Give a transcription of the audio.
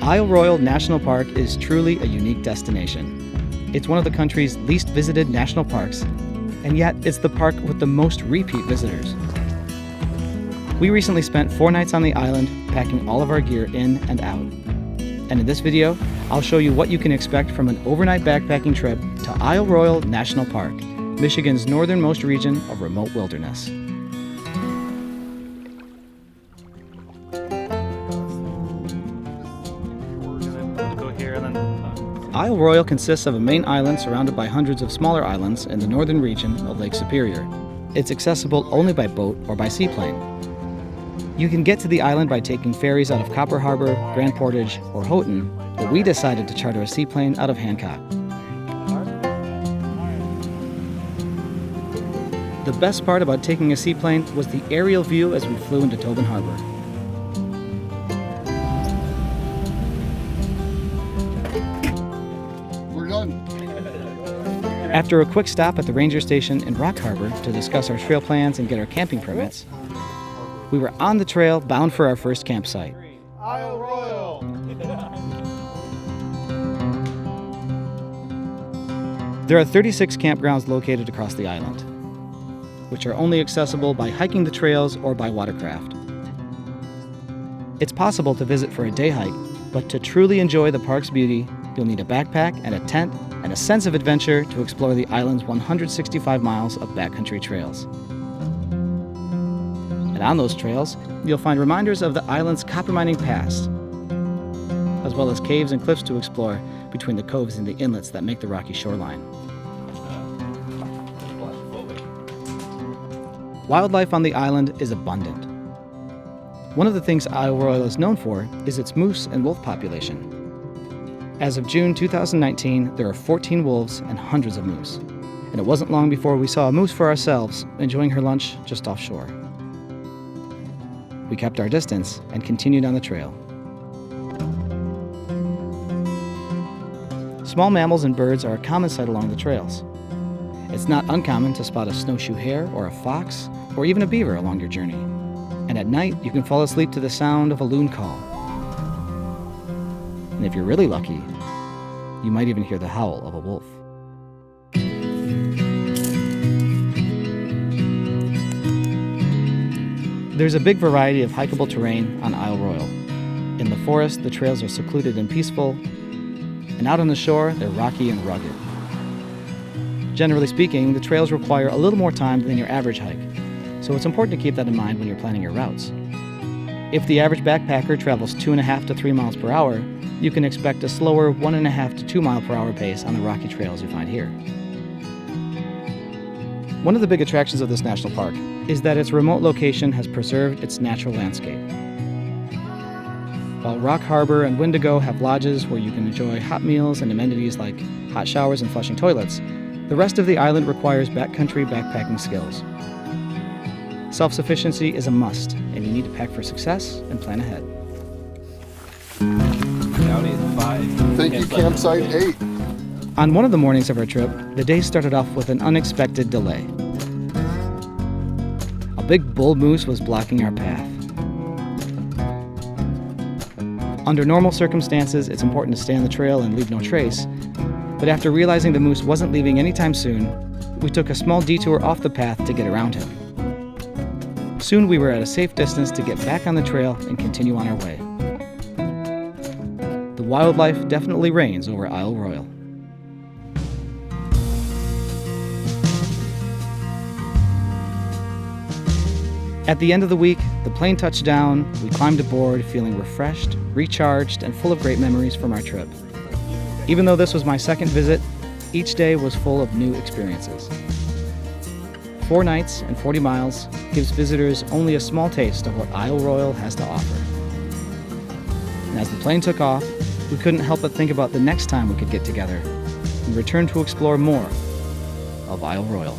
Isle Royale National Park is truly a unique destination. It's one of the country's least visited national parks, and yet it's the park with the most repeat visitors. We recently spent 4 nights on the island, packing all of our gear in and out. And in this video, I'll show you what you can expect from an overnight backpacking trip to Isle Royale National Park, Michigan's northernmost region of remote wilderness. Isle Royale consists of a main island surrounded by hundreds of smaller islands in the northern region of Lake Superior. It's accessible only by boat or by seaplane. You can get to the island by taking ferries out of Copper Harbor, Grand Portage, or Houghton, but we decided to charter a seaplane out of Hancock. The best part about taking a seaplane was the aerial view as we flew into Tobin Harbor. After a quick stop at the ranger station in Rock Harbor to discuss our trail plans and get our camping permits, we were on the trail bound for our first campsite. Isle Royale! There are 36 campgrounds located across the island, which are only accessible by hiking the trails or by watercraft. It's possible to visit for a day hike, but to truly enjoy the park's beauty, you'll need a backpack and a tent and a sense of adventure to explore the island's 165 miles of backcountry trails. And on those trails, you'll find reminders of the island's copper mining past, as well as caves and cliffs to explore between the coves and the inlets that make the rocky shoreline. Wildlife on the island is abundant. One of the things Isle Royale is known for is its moose and wolf population. As of June 2019, there are 14 wolves and hundreds of moose. And it wasn't long before we saw a moose for ourselves, enjoying her lunch just offshore. We kept our distance and continued on the trail. Small mammals and birds are a common sight along the trails. It's not uncommon to spot a snowshoe hare or a fox or even a beaver along your journey. And at night, you can fall asleep to the sound of a loon call. And if you're really lucky, you might even hear the howl of a wolf. There's a big variety of hikeable terrain on Isle Royale. In the forest, the trails are secluded and peaceful, and out on the shore, they're rocky and rugged. Generally speaking, the trails require a little more time than your average hike, so it's important to keep that in mind when you're planning your routes. If the average backpacker travels 2.5 to 3 miles per hour, you can expect a slower 1.5 to 2 mile per hour pace on the rocky trails you find here. One of the big attractions of this national park is that its remote location has preserved its natural landscape. While Rock Harbor and Wendigo have lodges where you can enjoy hot meals and amenities like hot showers and flushing toilets, the rest of the island requires backcountry backpacking skills. Self-sufficiency is a must, and you need to pack for success and plan ahead. Thank you, Campsite 8. On one of the mornings of our trip, the day started off with an unexpected delay. A big bull moose was blocking our path. Under normal circumstances, it's important to stay on the trail and leave no trace, but after realizing the moose wasn't leaving anytime soon, we took a small detour off the path to get around him. Soon we were at a safe distance to get back on the trail and continue on our way. The wildlife definitely reigns over Isle Royale. At the end of the week, the plane touched down, we climbed aboard feeling refreshed, recharged, and full of great memories from our trip. Even though this was my second visit, each day was full of new experiences. 4 nights and 40 miles gives visitors only a small taste of what Isle Royale has to offer. And as the plane took off, we couldn't help but think about the next time we could get together and return to explore more of Isle Royale.